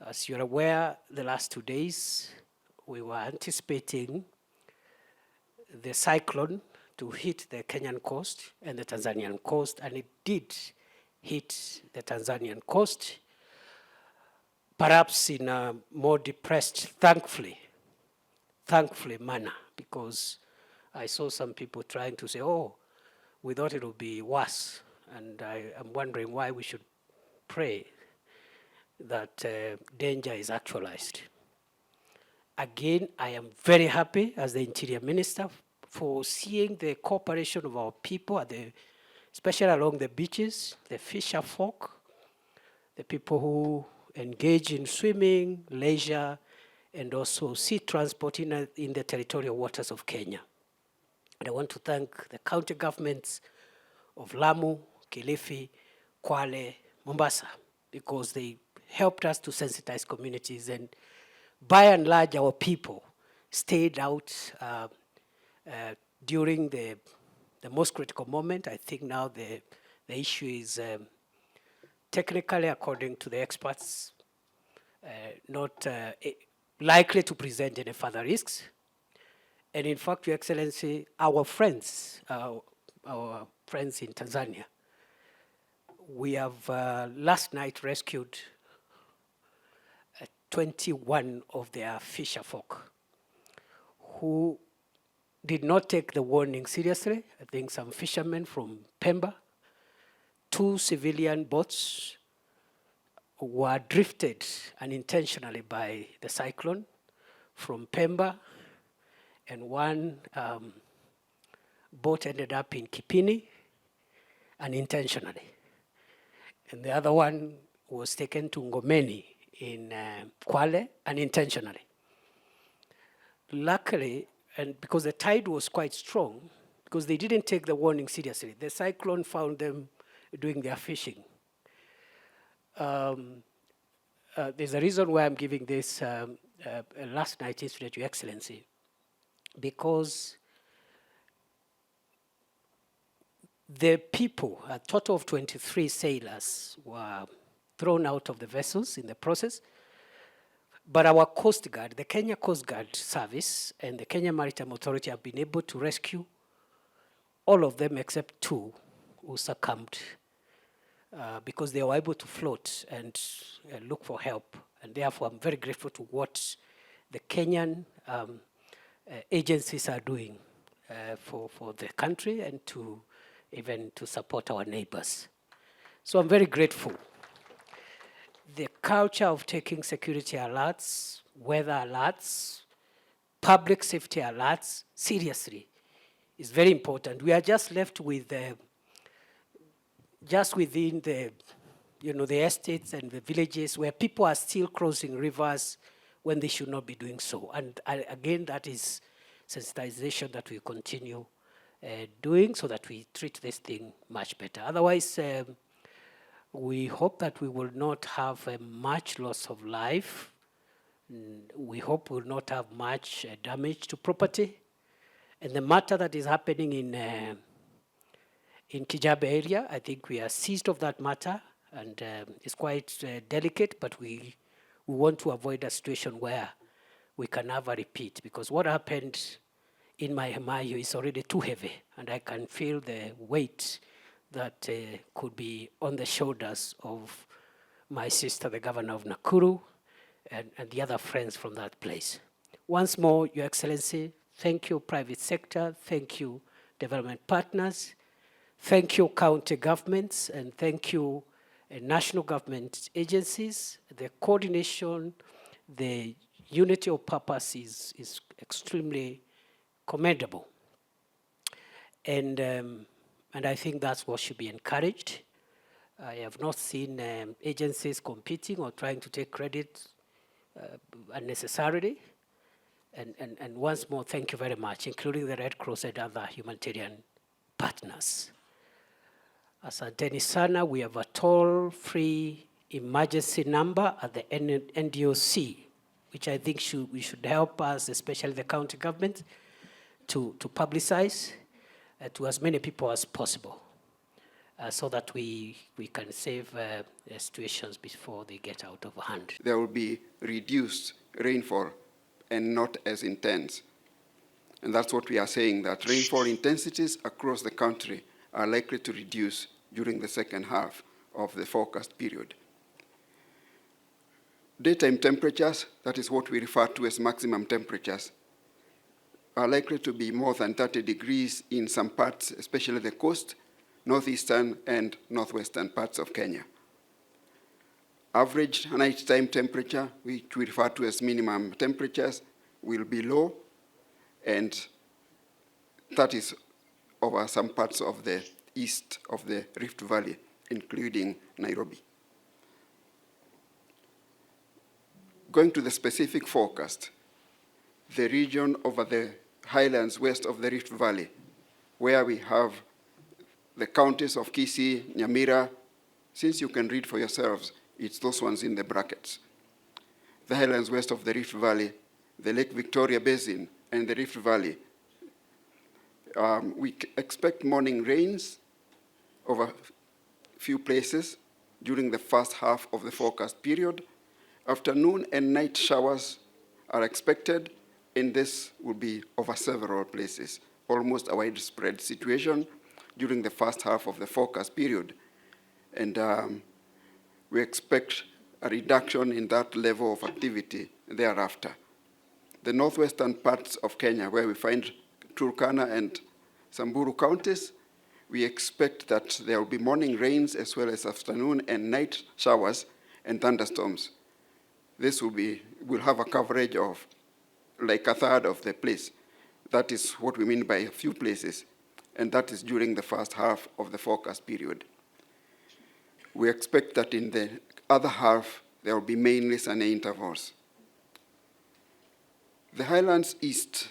As you're aware, the last 2 days, we were anticipating the cyclone to hit the Kenyan coast and the Tanzanian coast, and it did hit the Tanzanian coast, perhaps in a more depressed, thankfully manner, because I saw some people trying to say, oh, we thought it would be worse. And I am wondering why we should pray that danger is actualized. Again, I am very happy as the Interior Minister for seeing the cooperation of our people, especially along the beaches, the fisher folk, the people who engage in swimming, leisure, and also sea transport in the territorial waters of Kenya. And I want to thank the county governments of Lamu, Kilifi, Kwale, Mombasa, because they helped us to sensitize communities, and by and large, our people stayed out during the most critical moment. I think now the issue is technically, according to the experts, not likely to present any further risks. And in fact, Your Excellency, our friends in Tanzania, we have last night rescued 21 of their fisher folk who did not take the warning seriously. I think some fishermen from Pemba, 2 civilian boats were drifted unintentionally by the cyclone from Pemba, and 1 boat ended up in Kipini unintentionally. And the other one was taken to Ngomeni in Kwale unintentionally. Luckily, and because the tide was quite strong, because they didn't take the warning seriously, the cyclone found them doing their fishing. There's a reason why I'm giving this last night incident, Your Excellency, because the people, a total of 23 sailors, were thrown out of the vessels in the process. But our Coast Guard, the Kenya Coast Guard Service and the Kenya Maritime Authority have been able to rescue all of them except 2 who succumbed because they were able to float and look for help. And therefore, I'm very grateful to what the Kenyan agencies are doing for the country and even to support our neighbors. So I'm very grateful. The culture of taking security alerts, weather alerts, public safety alerts seriously is very important. We are just left with just within the estates and the villages where people are still crossing rivers when they should not be doing so. And again, that is sensitization that we continue doing so that we treat this thing much better. Otherwise, we hope that we will not have much loss of life. We hope we will not have much damage to property. And the matter that is happening in Kijabe area, I think we are seized of that matter, and it's quite delicate, but we want to avoid a situation where we can have a repeat, because what happened in Mai Mahiu is already too heavy, and I can feel the weight that could be on the shoulders of my sister, the governor of Nakuru, and the other friends from that place. Once more, Your Excellency, thank you, private sector, thank you, development partners, thank you, county governments, and thank you, national government agencies. The coordination, the unity of purpose is extremely commendable. And I think that's what should be encouraged. I have not seen agencies competing or trying to take credit unnecessarily. And once more, thank you very much, including the Red Cross and other humanitarian partners. Asanteni sana, we have a toll-free emergency number at the NDOC, which I think should help us, especially the county government, to publicize to as many people as possible. so that we can save situations before they get out of hand. There will be reduced rainfall and not as intense. And that's what we are saying, that rainfall intensities across the country are likely to reduce during the second half of the forecast period. Daytime temperatures, that is what we refer to as maximum temperatures, are likely to be more than 30 degrees in some parts, especially the coast, northeastern and northwestern parts of Kenya. Average nighttime temperature, which we refer to as minimum temperatures, will be low, and that is over some parts of the east of the Rift Valley, including Nairobi. Going to the specific forecast, the region over the highlands west of the Rift Valley, where we have the counties of Kisii, Nyamira, since you can read for yourselves, it's those ones in the brackets. The highlands west of the Rift Valley, the Lake Victoria Basin, and the Rift Valley. We expect morning rains over a few places during the first half of the forecast period. Afternoon and night showers are expected, and this will be over several places, almost a widespread situation during the first half of the forecast period. And we expect a reduction in that level of activity thereafter. The northwestern parts of Kenya, where we find Turkana and Samburu counties, we expect that there will be morning rains as well as afternoon and night showers and thunderstorms. This will have a coverage of like a third of the place. That is what we mean by a few places, and that is during the first half of the forecast period. We expect that in the other half, there will be mainly sunny intervals. The highlands east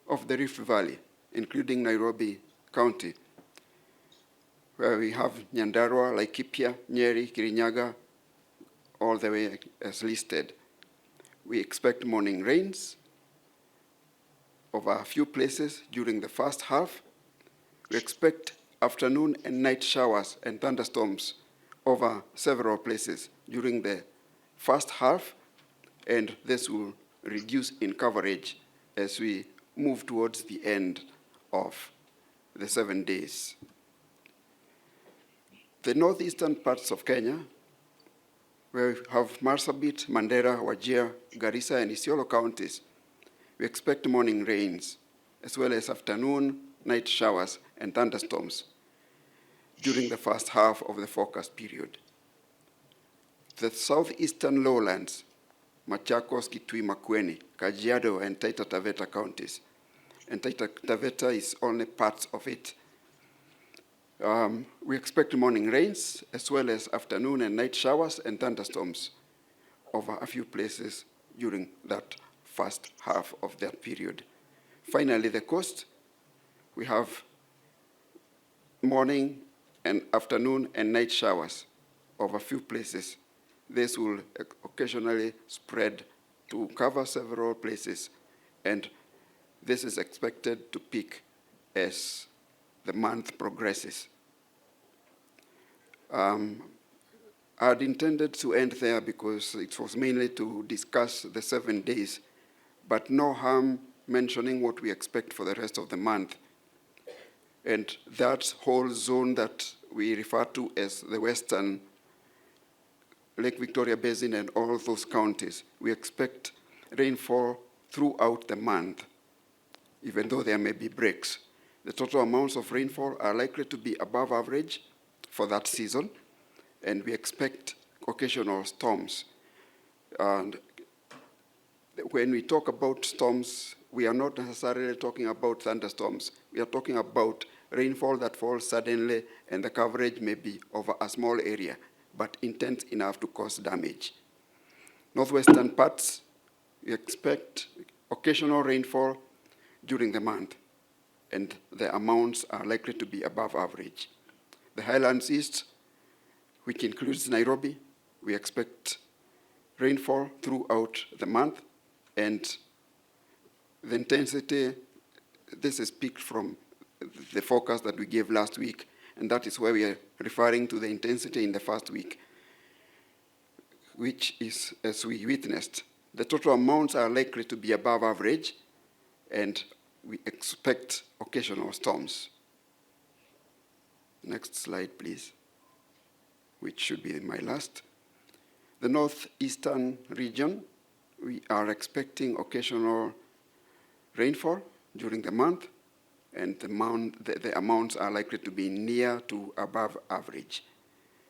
of the Rift Valley, including Nairobi County, where we have Nyandarua, Laikipia, Nyeri, Kirinyaga, all the way as listed. We expect morning rains over a few places during the first half. We expect afternoon and night showers and thunderstorms over several places during the first half, and this will reduce in coverage as we move towards the end of the 7 days. The northeastern parts of Kenya, where we have Marsabit, Mandera, Wajir, Garissa, and Isiolo counties, we expect morning rains, as well as afternoon, night showers, and thunderstorms during the first half of the forecast period. The southeastern lowlands, Machakos, Kitui, Makueni, Kajiado, and Taita Taveta counties, and Taita Taveta is only parts of it. We expect morning rains, as well as afternoon and night showers and thunderstorms over a few places during that first half of that period. Finally, the coast, we have morning and afternoon and night showers over a few places. This will occasionally spread to cover several places, and this is expected to peak as the month progresses. I had intended to end there because it was mainly to discuss the 7 days, but no harm mentioning what we expect for the rest of the month. And that whole zone that we refer to as the Western Lake Victoria Basin and all those counties, we expect rainfall throughout the month, even though there may be breaks. The total amounts of rainfall are likely to be above average for that season, and we expect occasional storms. And when we talk about storms, we are not necessarily talking about thunderstorms. We are talking about rainfall that falls suddenly, and the coverage may be over a small area, but intense enough to cause damage. Northwestern parts, we expect occasional rainfall during the month, and the amounts are likely to be above average. The highlands east, which includes Nairobi, we expect rainfall throughout the month, and the intensity, this is picked from the forecast that we gave last week, and that is where we are referring to the intensity in the first week, which is, as we witnessed, the total amounts are likely to be above average, and we expect occasional storms. Next slide, please, which should be my last. The northeastern region, we are expecting occasional rainfall during the month, and the amounts are likely to be near to above average.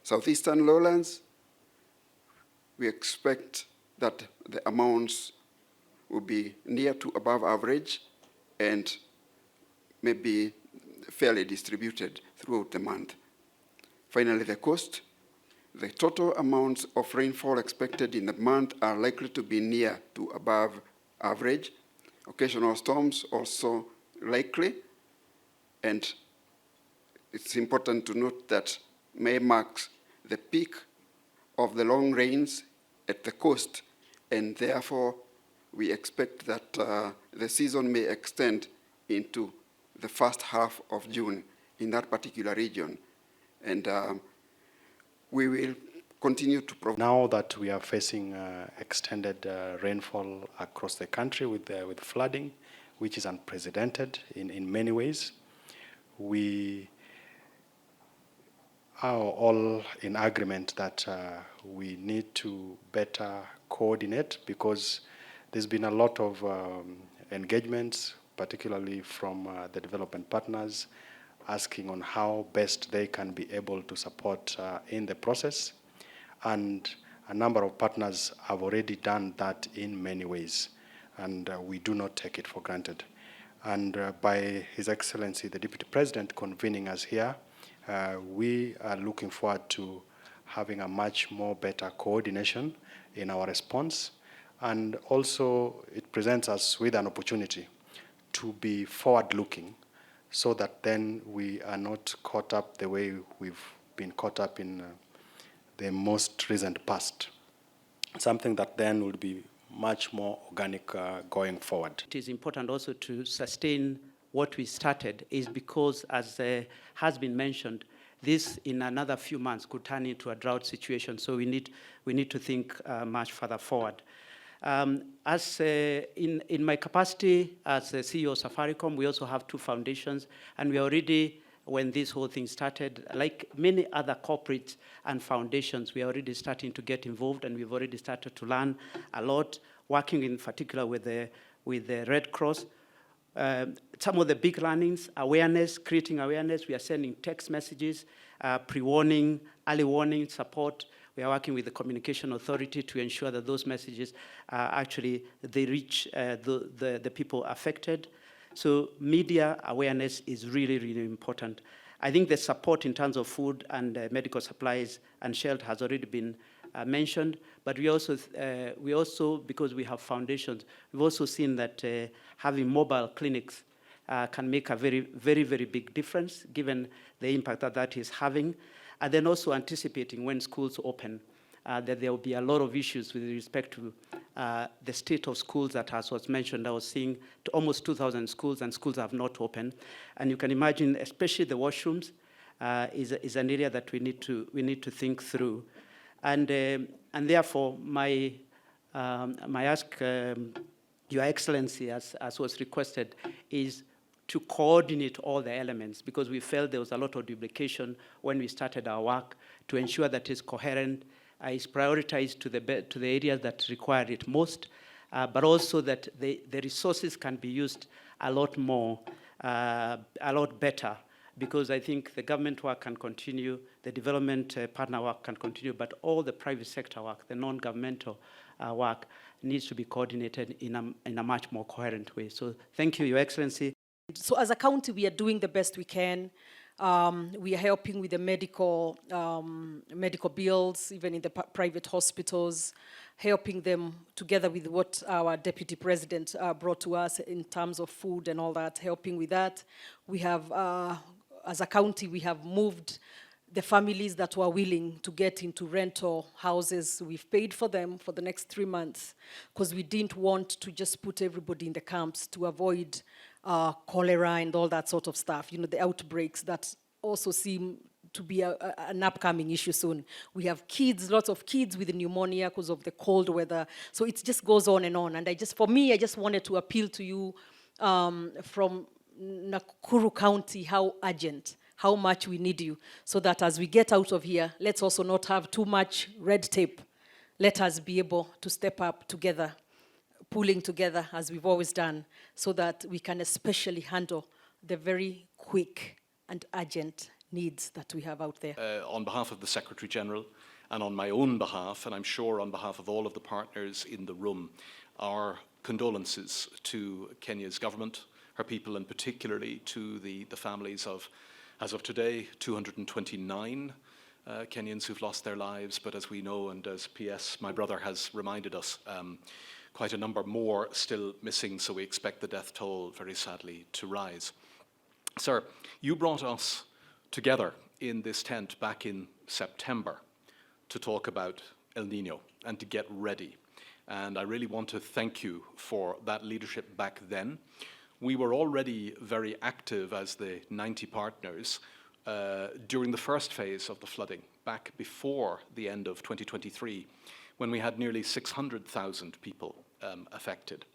Southeastern lowlands, we expect that the amounts will be near to above average and maybe fairly distributed throughout the month. Finally, the coast, the total amounts of rainfall expected in the month are likely to be near to above average. Occasional storms also likely, and it's important to note that May marks the peak of the long rains at the coast, and therefore we expect that the season may extend into the first half of June in that particular region. And we will continue to provide. Now that we are facing extended rainfall across the country with flooding, which is unprecedented in many ways, we are all in agreement that we need to better coordinate, because there's been a lot of engagements, particularly from the development partners, asking on how best they can be able to support in the process. And a number of partners have already done that in many ways, and we do not take it for granted. And by His Excellency, the Deputy President, convening us here, we are looking forward to having a much more better coordination in our response. And also, it presents us with an opportunity to be forward-looking, so that then we are not caught up the way we've been caught up in the most recent past. Something that then will be much more organic going forward. It is important also to sustain what we started, is because, as has been mentioned, this in another few months could turn into a drought situation. So we need to think much further forward. As in my capacity as the CEO of Safaricom, we also have two foundations, and we already, when this whole thing started, like many other corporates and foundations, we are already starting to get involved, and we've already started to learn a lot, working in particular with the Red Cross. Some of the big learnings, awareness, creating awareness. We are sending text messages, pre-warning, early warning support. We are working with the Communication Authority to ensure that those messages actually they reach the people affected. So media awareness is really, really important. I think the support in terms of food and medical supplies and shelter has already been mentioned, but we also, because we have foundations, we've also seen that having mobile clinics can make a very, very, very big difference, given the impact that is having. And then also anticipating when schools open, that there will be a lot of issues with respect to the state of schools that, as was mentioned, I was seeing almost 2,000 schools, and schools have not opened. And you can imagine, especially the washrooms, is an area that we need to think through. And therefore, my ask, Your Excellency, as was requested, is to coordinate all the elements, because we felt there was a lot of duplication when we started our work, to ensure that it's coherent, is prioritized to the areas that require it most, but also that the resources can be used a lot more, a lot better, because I think the government work can continue, the development partner work can continue, but all the private sector work, the non-governmental work, needs to be coordinated in a much more coherent way. So thank you, Your Excellency. So as a county, we are doing the best we can. We are helping with the medical bills, even in the private hospitals, helping them together with what our Deputy President brought to us in terms of food and all that, helping with that. We have, as a county, we have moved the families that were willing to get into rental houses. We've paid for them for the next 3 months, because we didn't want to just put everybody in the camps to avoid cholera and all that sort of stuff, you know, the outbreaks that also seem to be an upcoming issue soon. We have kids, lots of kids with pneumonia because of the cold weather. So it just goes on and on. And for me, I just wanted to appeal to you from Nakuru County, how urgent, how much we need you, so that as we get out of here, let's also not have too much red tape. Let us be able to step up together, pulling together as we've always done, so that we can especially handle the very quick and urgent needs that we have out there. On behalf of the Secretary General and on my own behalf, and I'm sure on behalf of all of the partners in the room, our condolences to Kenya's government, her people, and particularly to the families of, as of today, 229 Kenyans who've lost their lives, but as we know, and as PS, my brother, has reminded us, quite a number more still missing, so we expect the death toll, very sadly, to rise. Sir, you brought us together in this tent back in September to talk about El Nino and to get ready. And I really want to thank you for that leadership back then. We were already very active as the 90 partners during the first phase of the flooding, back before the end of 2023, when we had nearly 600,000 people affected.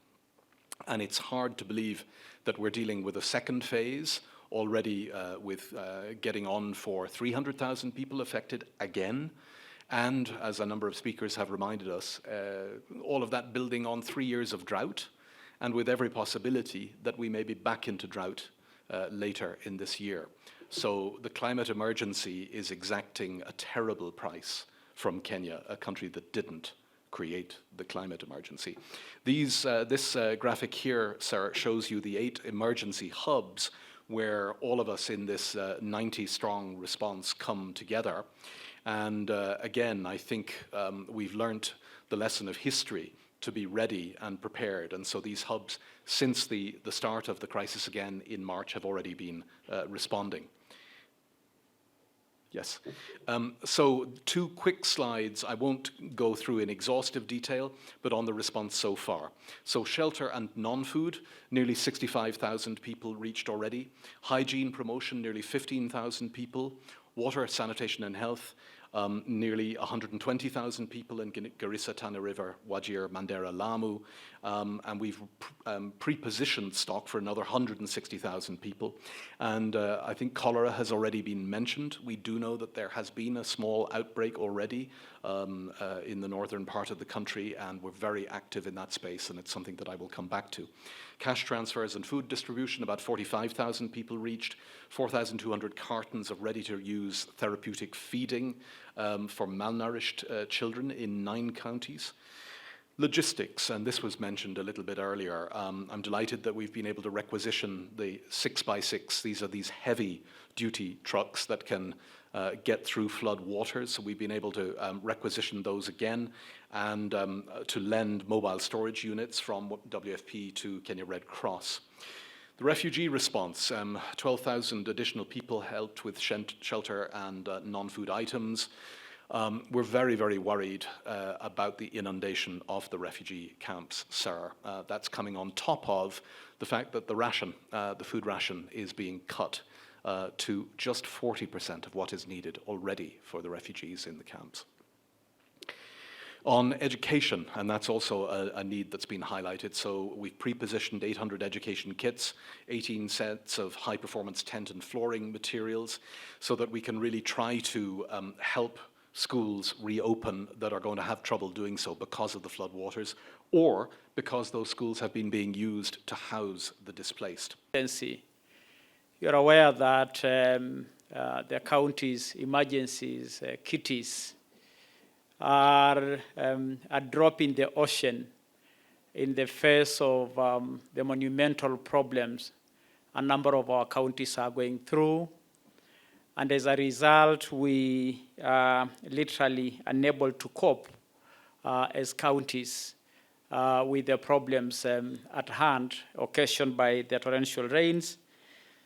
And it's hard to believe that we're dealing with a second phase already with getting on for 300,000 people affected again. And as a number of speakers have reminded us, all of that building on 3 years of drought, and with every possibility that we may be back into drought later in this year. So the climate emergency is exacting a terrible price from Kenya, a country that didn't create the climate emergency. This graphic here, sir, shows you the 8 emergency hubs where all of us in this 90-strong response come together. And again, I think we've learned the lesson of history to be ready and prepared. And so these hubs, since the start of the crisis again in March, have already been responding. Yes. So 2 quick slides. I won't go through in exhaustive detail, but on the response so far. So shelter and non-food, nearly 65,000 people reached already. Hygiene promotion, nearly 15,000 people. Water, sanitation and health, nearly 120,000 people in Garissa, Tana River, Wajir, Mandera, Lamu. And we've pre-positioned stock for another 160,000 people. And I think cholera has already been mentioned. We do know that there has been a small outbreak already in the northern part of the country, and we're very active in that space, and it's something that I will come back to. Cash transfers and food distribution, about 45,000 people reached, 4,200 cartons of ready-to-use therapeutic feeding for malnourished children in 9 counties. Logistics, and this was mentioned a little bit earlier. I'm delighted that we've been able to requisition the 6x6. These are these heavy-duty trucks that can get through flood waters. So we've been able to requisition those again and to lend mobile storage units from WFP to Kenya Red Cross. The refugee response, 12,000 additional people helped with shelter and non-food items. We're very, very worried about the inundation of the refugee camps, sir. That's coming on top of the fact that the food ration is being cut to just 40% of what is needed already for the refugees in the camps. On education, and that's also a need that's been highlighted, so we've pre-positioned 800 education kits, 18 sets of high-performance tent and flooring materials, so that we can really try to help schools reopen that are going to have trouble doing so because of the floodwaters, or because those schools have been being used to house the displaced. You're aware that the county's emergencies, kitties, are a drop in the ocean in the face of the monumental problems a number of our counties are going through. And as a result, we are literally unable to cope as counties with the problems at hand occasioned by the torrential rains.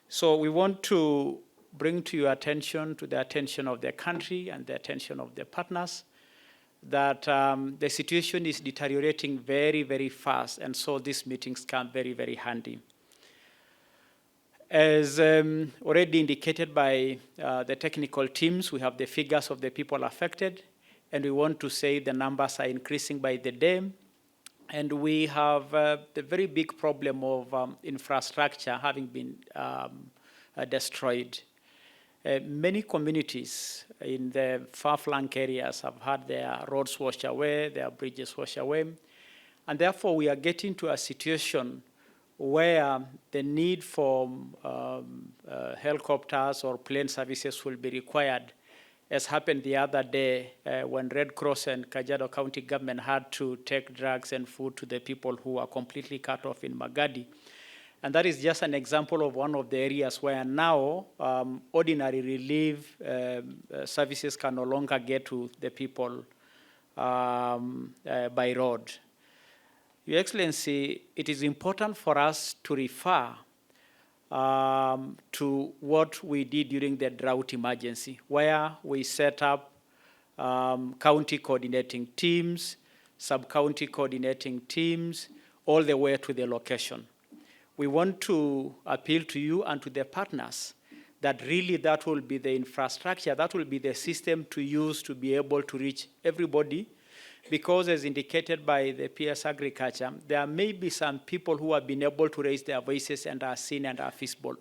So we want to bring to your attention, to the attention of the country and the attention of the partners, that the situation is deteriorating very, very fast, and so these meetings come very, very handy. As already indicated by the technical teams, we have the figures of the people affected, and we want to say the numbers are increasing by the day. And we have the very big problem of infrastructure having been destroyed. Many communities in the far-flung areas have had their roads washed away, their bridges washed away, and therefore we are getting to a situation where the need for helicopters or plane services will be required, as happened the other day when Red Cross and Kajiado County government had to take drugs and food to the people who are completely cut off in Magadi. And that is just an example of one of the areas where now ordinary relief services can no longer get to the people by road. Your Excellency, it is important for us to refer to what we did during the drought emergency, where we set up county coordinating teams, sub-county coordinating teams, all the way to the location. We want to appeal to you and to the partners that really that will be the infrastructure, that will be the system to use to be able to reach everybody, because as indicated by the PS Agriculture, there may be some people who have been able to raise their voices and are seen and are visible.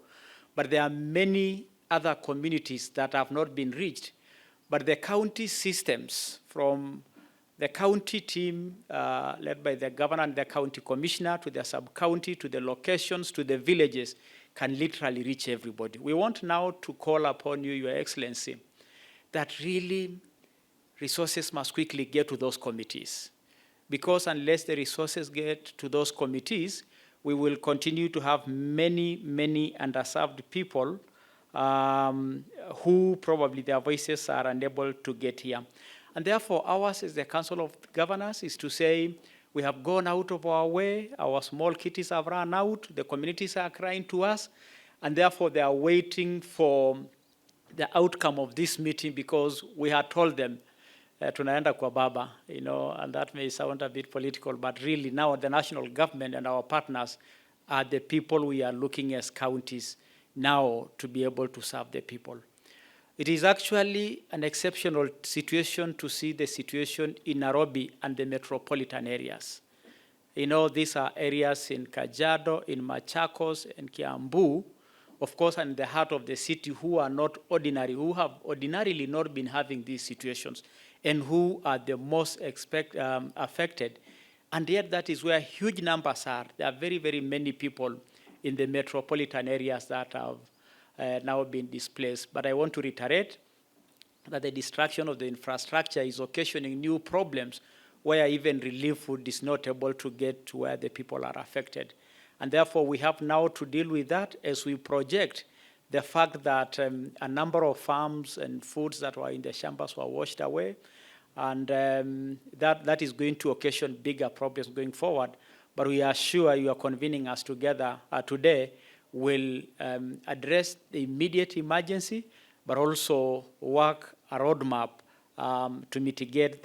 But there are many other communities that have not been reached. But the county systems, from the county team led by the governor and the county commissioner, to the sub-county, to the locations, to the villages, can literally reach everybody. We want now to call upon you, Your Excellency, that really resources must quickly get to those committees. Because unless the resources get to those committees, we will continue to have many, many underserved people who probably their voices are unable to get here. And therefore, ours as the Council of Governors is to say, we have gone out of our way, our small kitties have run out, the communities are crying to us, and therefore they are waiting for the outcome of this meeting, because we had told them, tunaenda kwa baba, you know, and that may sound a bit political, but really now the national government and our partners are the people we are looking as counties now to be able to serve the people. It is actually an exceptional situation to see the situation in Nairobi and the metropolitan areas. You know, these are areas in Kajiado, in Machakos, and Kiambu, of course, and the heart of the city, who are not ordinary, who have ordinarily not been having these situations, and who are the most affected. And yet that is where huge numbers are. There are very, very many people in the metropolitan areas that have now been displaced. But I want to reiterate that the destruction of the infrastructure is occasioning new problems where even relief food is not able to get to where the people are affected. And therefore, we have now to deal with that as we project the fact that a number of farms and foods that were in the chambers were washed away, and that is going to occasion bigger problems going forward. But we are sure you are convening us together today will address the immediate emergency, but also work a roadmap to mitigate